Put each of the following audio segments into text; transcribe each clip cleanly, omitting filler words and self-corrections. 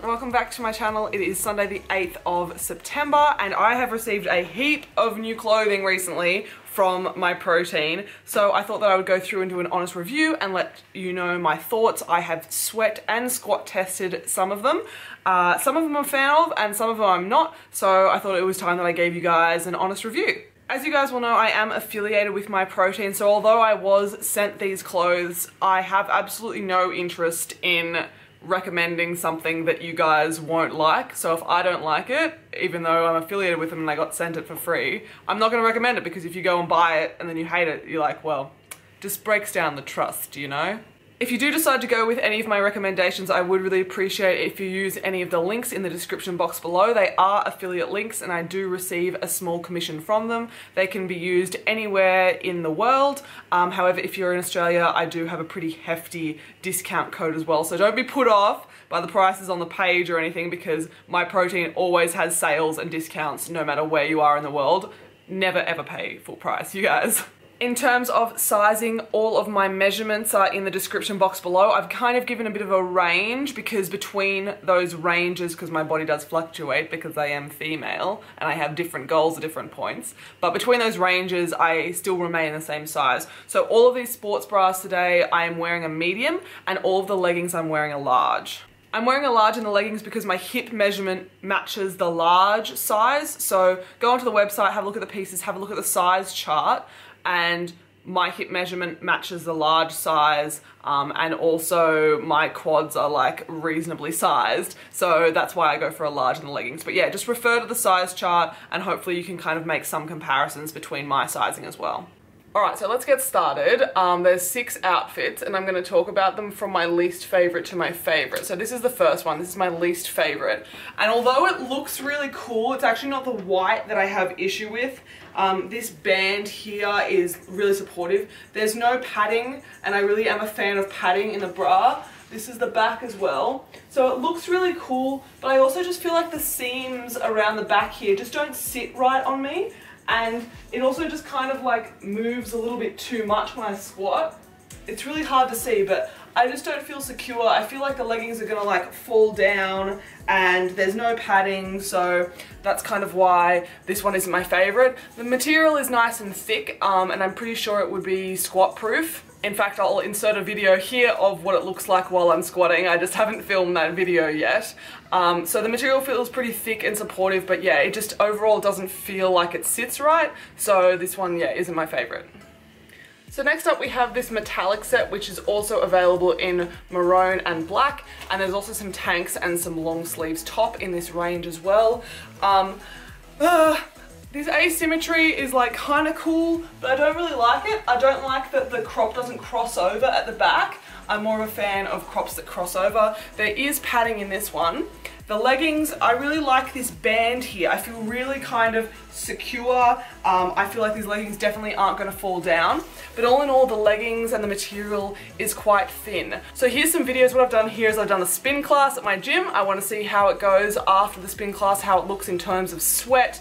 welcome back to my channel. It is Sunday the 8th of September and I have received a heap of new clothing recently from Myprotein, so I thought that I would go through and do an honest review and let you know my thoughts. I have sweat and squat tested some of them. Some of them I'm a fan of and some of them I'm not, so I thought it was time that I gave you guys an honest review. As you guys will know, I am affiliated with Myprotein, so although I was sent these clothes, I have absolutely no interest in recommending something that you guys won't like. So if I don't like it, even though I'm affiliated with them and I got sent it for free, I'm not going to recommend it, because if you go and buy it and then you hate it, you're like, well, just breaks down the trust, you know? If you do decide to go with any of my recommendations, I would really appreciate it if you use any of the links in the description box below. They are affiliate links and I do receive a small commission from them. They can be used anywhere in the world. However, if you're in Australia, I do have a pretty hefty discount code as well. So don't be put off by the prices on the page or anything, because Myprotein always has sales and discounts no matter where you are in the world. Never ever pay full price, you guys. In terms of sizing, all of my measurements are in the description box below. I've kind of given a bit of a range, because between those ranges, because my body does fluctuate because I am female and I have different goals at different points, but between those ranges I still remain the same size. So all of these sports bras today I am wearing a medium, and all of the leggings I'm wearing a large. I'm wearing a large in the leggings because my hip measurement matches the large size. So go onto the website, have a look at the pieces, have a look at the size chart, and my hip measurement matches the large size, and also my quads are like reasonably sized, so that's why I go for a large in the leggings. But yeah, just refer to the size chart and hopefully you can kind of make some comparisons between my sizing as well. Alright, so let's get started. There's 6 outfits and I'm going to talk about them from my least favourite to my favourite. So this is the first one. This is my least favourite. And although it looks really cool, it's actually not the white that I have issue with. This band here is really supportive. There's no padding, and I really am a fan of padding in a bra. This is the back as well. So it looks really cool, but I also just feel like the seams around the back here just don't sit right on me. And it also just kind of like moves a little bit too much when I squat. It's really hard to see, but I just don't feel secure. I feel like the leggings are gonna like fall down, and there's no padding, so that's kind of why this one isn't my favorite. The material is nice and thick, and I'm pretty sure it would be squat proof. In fact, I'll insert a video here of what it looks like while I'm squatting. I just haven't filmed that video yet. So the material feels pretty thick and supportive, but yeah, it just overall doesn't feel like it sits right. So this one, yeah, isn't my favorite. So next up we have this metallic set, which is also available in maroon and black, and there's also some tanks and some long sleeves top in this range as well. This asymmetry is like kind of cool, but I don't really like it. I don't like that the crop doesn't cross over at the back. I'm more of a fan of crops that cross over. There is padding in this one. The leggings, I really like this band here. I feel really kind of secure. I feel like these leggings definitely aren't going to fall down. But all in all, the leggings and the material is quite thin. So here's some videos. What I've done here is I've done a spin class at my gym. I want to see how it goes after the spin class, how it looks in terms of sweat.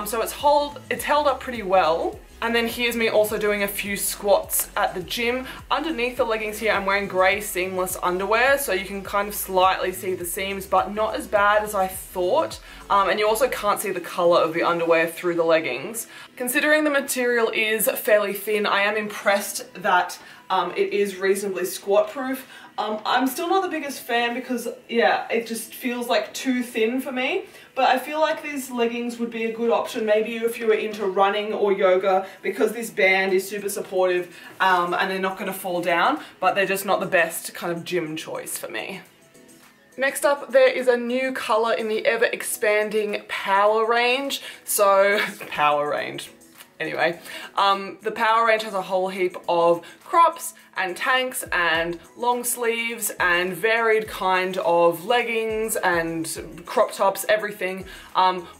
So it's held up pretty well. And then here's me also doing a few squats at the gym. Underneath the leggings here, I'm wearing grey seamless underwear, so you can kind of slightly see the seams, but not as bad as I thought. And you also can't see the colour of the underwear through the leggings. Considering the material is fairly thin, I am impressed that it is reasonably squat proof. I'm still not the biggest fan because, yeah, it just feels like too thin for me. But I feel like these leggings would be a good option maybe if you were into running or yoga, because this band is super supportive, and they're not going to fall down, but they're just not the best kind of gym choice for me. Next up, there is a new colour in the ever expanding Power range. So, Power range. Anyway, the Power range has a whole heap of crops and tanks and long sleeves and varied kind of leggings and crop tops, everything.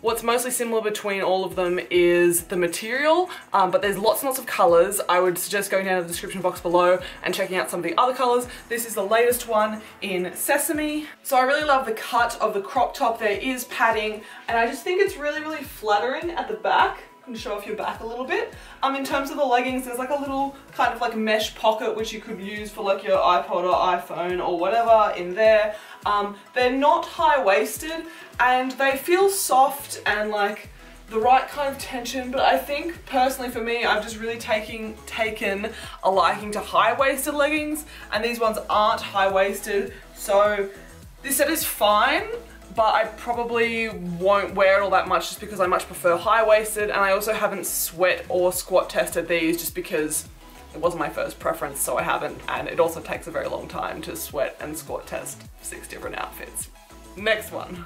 What's mostly similar between all of them is the material, but there's lots and lots of colours. I would suggest going down to the description box below and checking out some of the other colours. This is the latest one in Sesame. So I really love the cut of the crop top. There is padding, and I just think it's really, really flattering at the back. can show off your back a little bit. In terms of the leggings, there's like a little kind of like mesh pocket which you could use for like your iPod or iPhone or whatever in there. They're not high-waisted and they feel soft and like the right kind of tension, but I think personally for me, I've just really taken a liking to high-waisted leggings, and these ones aren't high-waisted, so this set is fine, but I probably won't wear it all that much just because I much prefer high-waisted, and I also haven't sweat or squat tested these just because it wasn't my first preference, so I haven't, and it also takes a very long time to sweat and squat test 6 different outfits. Next one.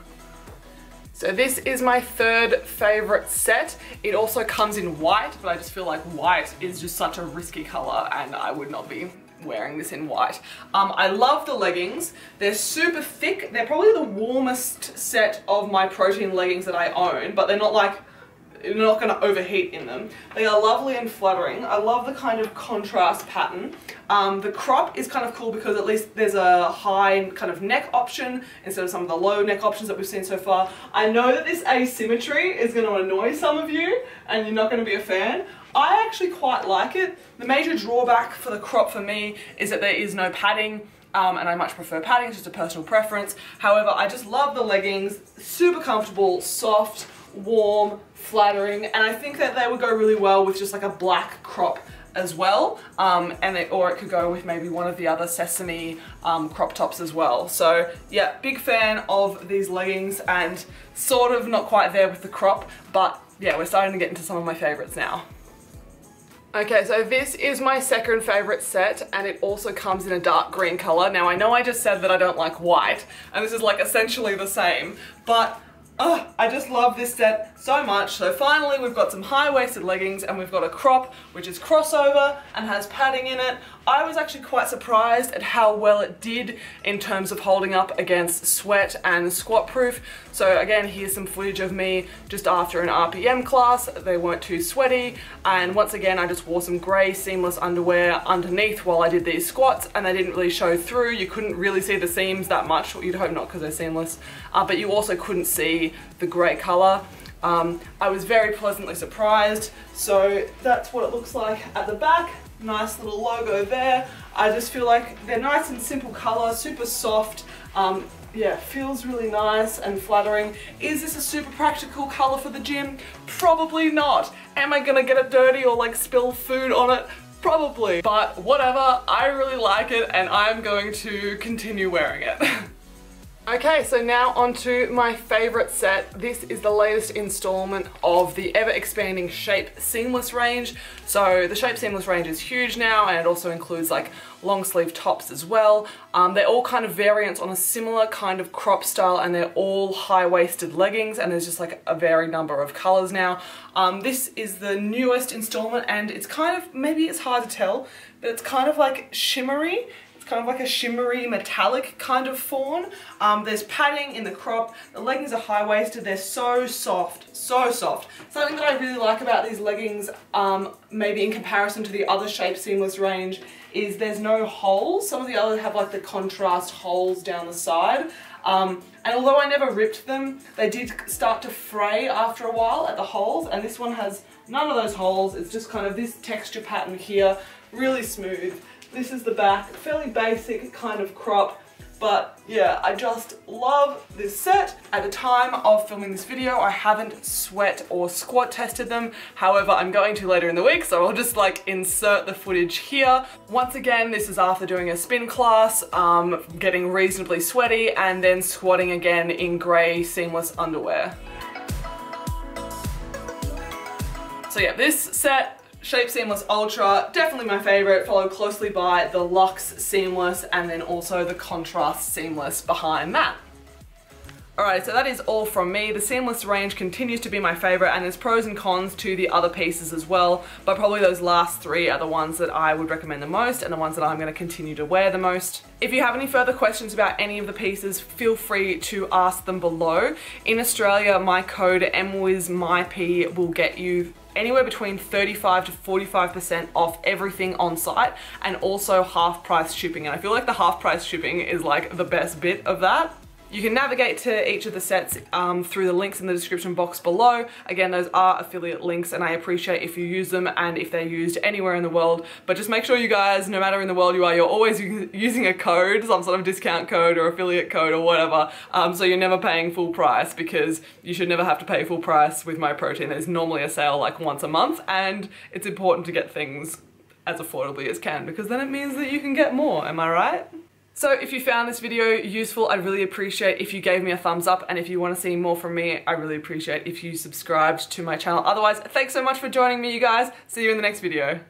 So this is my third favorite set. It also comes in white, but I just feel like white is just such a risky color and I would not be wearing this in white. I love the leggings. They're super thick. They're probably the warmest set of Myprotein leggings that I own, but they're not like, you're not going to overheat in them. They are lovely and flattering. I love the kind of contrast pattern. The crop is kind of cool because at least there's a high kind of neck option instead of some of the low neck options that we've seen so far. I know that this asymmetry is going to annoy some of you and you're not going to be a fan. I actually quite like it. The major drawback for the crop for me is that there is no padding. And I much prefer padding, it's just a personal preference. However, I just love the leggings, super comfortable, soft, warm, flattering, and I think that they would go really well with just like a black crop as well, or it could go with maybe one of the other sesame crop tops as well. So yeah, big fan of these leggings and sort of not quite there with the crop, but yeah, we're starting to get into some of my favorites now. Okay, so this is my second favorite set and it also comes in a dark green color. Now I know I just said that I don't like white and this is like essentially the same, but I just love this set so much. So finally we've got some high-waisted leggings and we've got a crop which is crossover and has padding in it. I was actually quite surprised at how well it did in terms of holding up against sweat and squat proof. So again, here's some footage of me just after an RPM class. They weren't too sweaty, and once again I just wore some grey seamless underwear underneath while I did these squats and they didn't really show through. You couldn't really see the seams that much. You'd hope not because they're seamless, but you also couldn't see the grey colour. I was very pleasantly surprised. So that's what it looks like at the back. Nice little logo there. I just feel like they're nice and simple colour, super soft. Yeah, feels really nice and flattering. Is this a super practical colour for the gym? Probably not. Am I gonna get it dirty or like spill food on it? Probably. But whatever, I really like it and I'm going to continue wearing it. Okay, so now on to my favorite set. This is the latest installment of the ever-expanding Shape Seamless range. So the Shape Seamless range is huge now, and it also includes like long sleeve tops as well. They're all kind of variants on a similar kind of crop style, and they're all high-waisted leggings, and there's just like a varied number of colors now. This is the newest installment, and it's kind of, maybe it's hard to tell, but it's kind of like shimmery. Kind of like a shimmery metallic kind of fawn. There's padding in the crop. The leggings are high-waisted. They're so soft, so soft. Something that I really like about these leggings, maybe in comparison to the other Shape Seamless range, is there's no holes. Some of the others have like the contrast holes down the side. And although I never ripped them, they did start to fray after a while at the holes, and this one has none of those holes. It's just kind of this texture pattern here, really smooth. This is the back, fairly basic kind of crop, but yeah, I just love this set. At the time of filming this video, I haven't sweat or squat tested them. However, I'm going to later in the week, so I'll just like insert the footage here. Once again, this is after doing a spin class, getting reasonably sweaty, and then squatting again in grey seamless underwear. So yeah, this set, Shape Seamless Ultra, definitely my favorite, followed closely by the Luxe Seamless and then also the Contrast Seamless behind that. Alright, so that is all from me. The seamless range continues to be my favorite, and there's pros and cons to the other pieces as well, but probably those last three are the ones that I would recommend the most and the ones that I'm going to continue to wear the most. If you have any further questions about any of the pieces, feel free to ask them below. In Australia, my code MWIZMYP will get you anywhere between 35 to 45% off everything on site, and also half price shipping. And I feel like the half price shipping is like the best bit of that. You can navigate to each of the sets through the links in the description box below. Again, those are affiliate links and I appreciate if you use them and if they're used anywhere in the world. But just make sure you guys, no matter in the world you are, you're always using a code, some sort of discount code or affiliate code or whatever, so you're never paying full price, because you should never have to pay full price with Myprotein. There's normally a sale like once a month, and it's important to get things as affordably as can, because then it means that you can get more, am I right? So if you found this video useful, I'd really appreciate if you gave me a thumbs up, and if you want to see more from me, I really appreciate if you subscribed to my channel. Otherwise, thanks so much for joining me, you guys. See you in the next video.